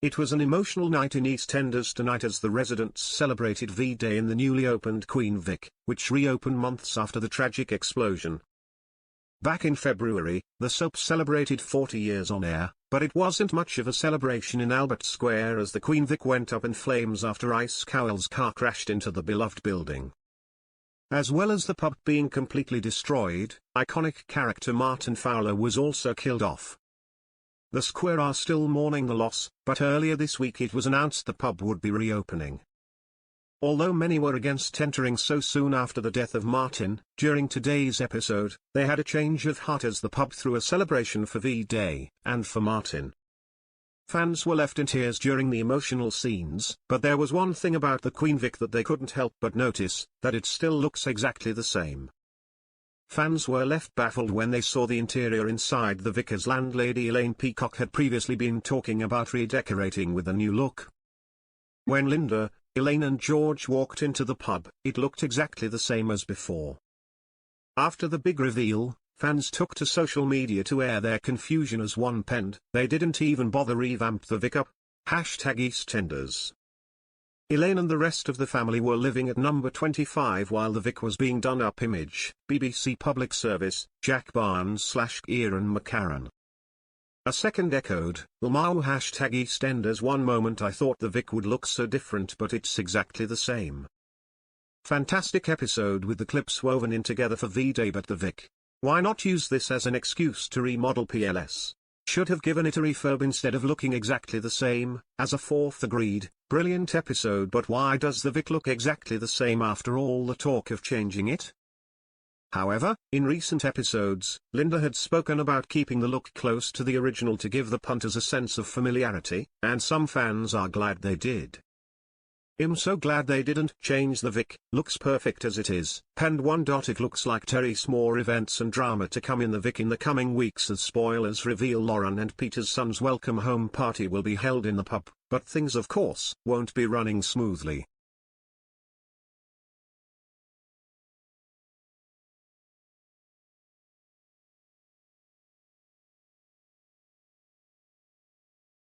It was an emotional night in EastEnders tonight as the residents celebrated V-Day in the newly opened Queen Vic, which reopened months after the tragic explosion. Back in February, the soap celebrated 40 years on air, but it wasn't much of a celebration in Albert Square as the Queen Vic went up in flames after Ice Cowell's car crashed into the beloved building. As well as the pub being completely destroyed, iconic character Martin Fowler was also killed off. The Square are still mourning the loss, but earlier this week it was announced the pub would be reopening. Although many were against entering so soon after the death of Martin, during today's episode, they had a change of heart as the pub threw a celebration for V-Day, and for Martin. Fans were left in tears during the emotional scenes, but there was one thing about the Queen Vic that they couldn't help but notice, that it still looks exactly the same. Fans were left baffled when they saw the interior inside the Vic as landlady Elaine Peacock had previously been talking about redecorating with a new look. When Linda, Elaine and George walked into the pub, it looked exactly the same as before. After the big reveal, fans took to social media to air their confusion as one penned, "They didn't even bother revamp the Vic up. #EastEnders." Elaine and the rest of the family were living at number 25 while the Vic was being done up. Image, BBC Public Service, Jack Barnes/Kieran McCarran. A second echoed, "Lmao #EastEnders." One moment I thought the Vic would look so different, but it's exactly the same. Fantastic episode with the clips woven in together for V-Day, but the Vic. Why not use this as an excuse to remodel PLS? Should have given it a refurb instead of looking exactly the same. As a fourth agreed, brilliant episode, but why does the Vic look exactly the same after all the talk of changing it? However, in recent episodes, Linda had spoken about keeping the look close to the original to give the punters a sense of familiarity, and some fans are glad they did. I'm so glad they didn't change the Vic, looks perfect as it is. And it looks like Terry's more events and drama to come in the Vic in the coming weeks as spoilers reveal Lauren and Peter's son's welcome home party will be held in the pub, but things of course won't be running smoothly.